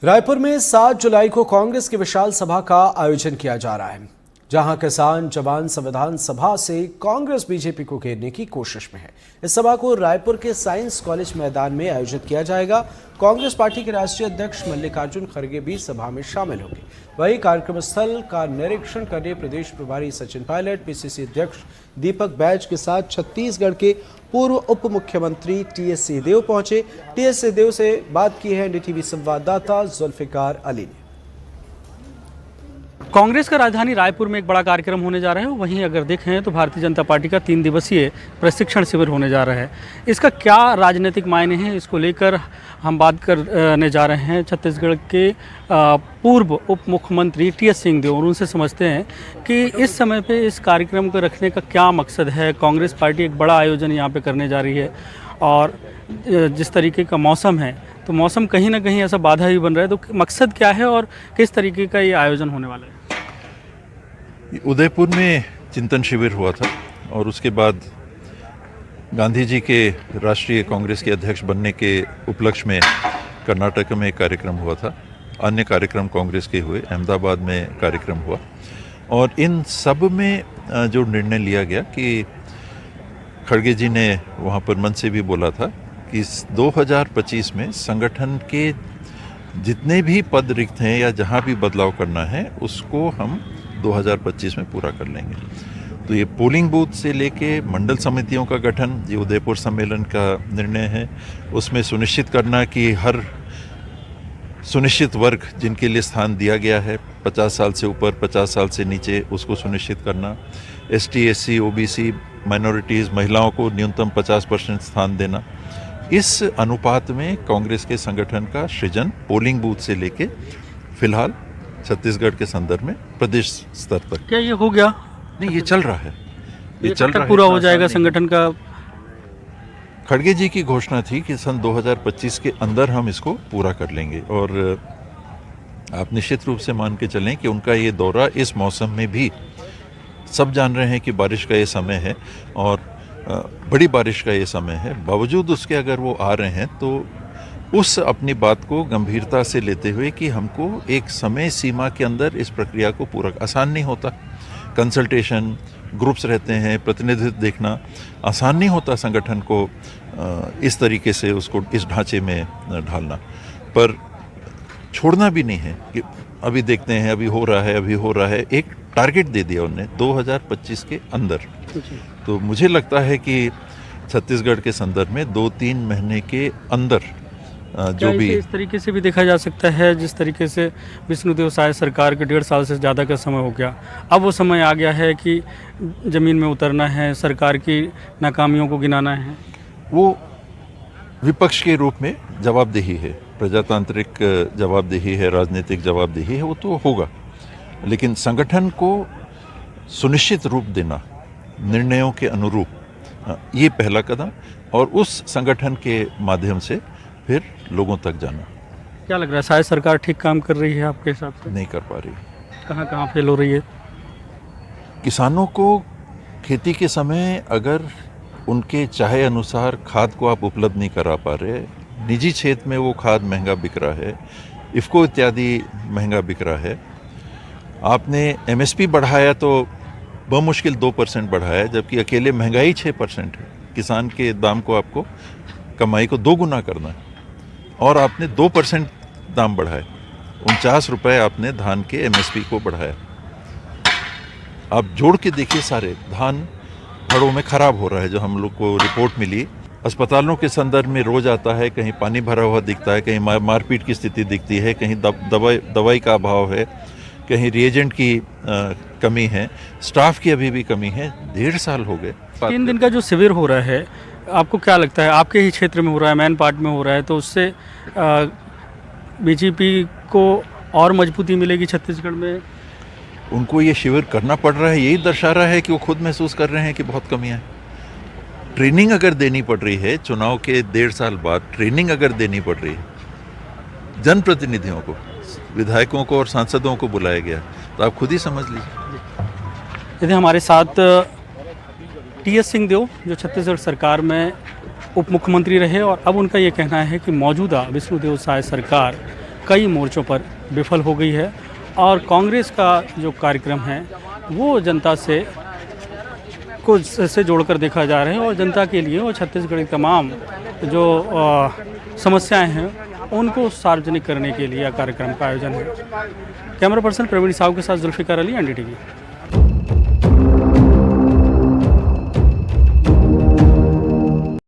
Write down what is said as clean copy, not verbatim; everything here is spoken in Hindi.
रायपुर में 7 जुलाई को कांग्रेस की विशाल सभा का आयोजन किया जा रहा है, जहां किसान जवान संविधान सभा से कांग्रेस बीजेपी को घेरने की कोशिश में है। इस सभा को रायपुर के साइंस कॉलेज मैदान में आयोजित किया जाएगा। कांग्रेस पार्टी के राष्ट्रीय अध्यक्ष मल्लिकार्जुन खड़गे भी सभा में शामिल होंगे। वहीं कार्यक्रम स्थल का निरीक्षण करने प्रदेश प्रभारी सचिन पायलट, पीसीसी अध्यक्ष दीपक बैज के साथ छत्तीसगढ़ के पूर्व उप मुख्यमंत्री टीएस सिंहदेव पहुंचे। टीएस सिंहदेव से बात की है एनडीटीवी संवाददाता जुल्फिकार अली ने। कांग्रेस का राजधानी रायपुर में एक बड़ा कार्यक्रम होने जा रहा है। वहीं अगर देखें तो भारतीय जनता पार्टी का 3 दिवसीय प्रशिक्षण शिविर होने जा रहा है। इसका क्या राजनीतिक मायने हैं, इसको लेकर हम बात करने जा रहे हैं छत्तीसगढ़ के पूर्व उप मुख्यमंत्री टीएस सिंहदेव, और उनसे समझते हैं कि इस समय पे इस कार्यक्रम को रखने का क्या मकसद है। कांग्रेस पार्टी एक बड़ा आयोजन यहाँ पे करने जा रही है और जिस तरीके का मौसम है तो मौसम कहीं ना कहीं ऐसा बाधा ही बन रहा है, तो मकसद क्या है और किस तरीके का ये आयोजन होने वाला है। उदयपुर में चिंतन शिविर हुआ था और उसके बाद गांधी जी के राष्ट्रीय कांग्रेस के अध्यक्ष बनने के उपलक्ष्य में कर्नाटक में एक कार्यक्रम हुआ था। अन्य कार्यक्रम कांग्रेस के हुए, अहमदाबाद में कार्यक्रम हुआ और इन सब में जो निर्णय लिया गया कि खड़गे जी ने वहाँ पर मन से भी बोला था कि 2025 में संगठन के जितने भी पद रिक्त हैं या जहाँ भी बदलाव करना है उसको हम 2025 में पूरा कर लेंगे। तो ये पोलिंग बूथ से लेके मंडल समितियों का गठन, ये उदयपुर सम्मेलन का निर्णय है, उसमें सुनिश्चित करना कि हर सुनिश्चित वर्ग जिनके लिए स्थान दिया गया है 50 साल से ऊपर 50 साल से नीचे, उसको सुनिश्चित करना, एसटी एससी ओबीसी माइनॉरिटीज़ महिलाओं को न्यूनतम 50% स्थान देना। इस अनुपात में कांग्रेस के संगठन का सृजन पोलिंग बूथ से लेके फिलहाल छत्तीसगढ़ के संदर्भ में प्रदेश स्तर तक। क्या ये हो गया? नहीं, ये चल रहा है, ये चल रहा है, पूरा हो जाएगा संगठन का। खड़गे जी की घोषणा थी कि सन 2025 के अंदर हम इसको पूरा कर लेंगे और आप निश्चित रूप से मान के चलें कि उनका ये दौरा इस मौसम में भी, सब जान रहे हैं कि बारिश का ये समय है और बड़ी बारिश का ये समय है, बावजूद उसके अगर वो आ रहे हैं तो उस अपनी बात को गंभीरता से लेते हुए कि हमको एक समय सीमा के अंदर इस प्रक्रिया को पूरा, आसान नहीं होता, कंसल्टेशन ग्रुप्स रहते हैं, प्रतिनिधित्व देखना आसान नहीं होता संगठन को इस तरीके से उसको इस ढांचे में ढालना, पर छोड़ना भी नहीं है कि अभी देखते हैं, अभी हो रहा है। एक टारगेट दे दिया उन्होंने 2025 के अंदर। तो मुझे लगता है कि छत्तीसगढ़ के संदर्भ में 2-3 महीने के अंदर जो भी इस तरीके से भी देखा जा सकता है, जिस तरीके से विष्णुदेव साय सरकार के 1.5 साल से ज़्यादा का समय हो गया, अब वो समय आ गया है कि ज़मीन में उतरना है, सरकार की नाकामियों को गिनाना है। वो विपक्ष के रूप में जवाबदेही है, प्रजातांत्रिक जवाबदेही है, राजनीतिक जवाबदेही है, वो तो होगा, लेकिन संगठन को सुनिश्चित रूप देना निर्णयों के अनुरूप, ये पहला कदम, और उस संगठन के माध्यम से फिर लोगों तक जाना। क्या लग रहा है, शायद सरकार ठीक काम कर रही है आपके हिसाब से? नहीं कर पा रही। कहाँ फेल हो रही है? किसानों को खेती के समय अगर उनके चाहे अनुसार खाद को आप उपलब्ध नहीं करा पा रहे, निजी क्षेत्र में वो खाद महंगा बिक रहा है, इफ़को इत्यादि महंगा बिक रहा है, आपने एमएसपी बढ़ाया तो बमुश्किल 2% बढ़ाया, जबकि अकेले महंगाई 6% है। किसान के दाम को आपको, कमाई को 2 गुना करना है और आपने 2% दाम बढ़ाए, 49 रुपये आपने धान के एमएसपी को बढ़ाया। आप जोड़ के देखिए, सारे धान हड़ों में ख़राब हो रहा है। जो हम लोग को रिपोर्ट मिली, अस्पतालों के संदर्भ में रोज आता है, कहीं पानी भरा हुआ दिखता है, कहीं मारपीट की स्थिति दिखती है, कहीं दवाई का अभाव है, कहीं रिएजेंट की कमी है, स्टाफ की अभी भी कमी है। 1.5 साल हो गए। 3 दिन का जो शिविर हो रहा है, आपको क्या लगता है, आपके ही क्षेत्र में हो रहा है, मैन पार्ट में हो रहा है, तो उससे बीजेपी को और मजबूती मिलेगी छत्तीसगढ़ में? उनको ये शिविर करना पड़ रहा है, यही दर्शा रहा है कि वो खुद महसूस कर रहे हैं कि बहुत कमियां हैं। ट्रेनिंग अगर देनी पड़ रही है, चुनाव के 1.5 साल बाद ट्रेनिंग अगर देनी पड़ रही है, जनप्रतिनिधियों को, विधायकों को और सांसदों को बुलाया गया, तो आप खुद ही समझ लीजिए। यदि हमारे साथ टीएस सिंहदेव, जो छत्तीसगढ़ सरकार में उप मुख्यमंत्री रहे और अब उनका ये कहना है कि मौजूदा विष्णुदेव साय सरकार कई मोर्चों पर विफल हो गई है और कांग्रेस का जो कार्यक्रम है वो जनता से जोड़कर देखा जा रहा है और जनता के लिए और छत्तीसगढ़ की तमाम जो समस्याएं हैं उनको सार्वजनिक करने के लिए यह कार्यक्रम का आयोजन है। कैमरा पर्सन प्रवीण साहू के साथ जुल्फिकार अली, एनडीटीवी।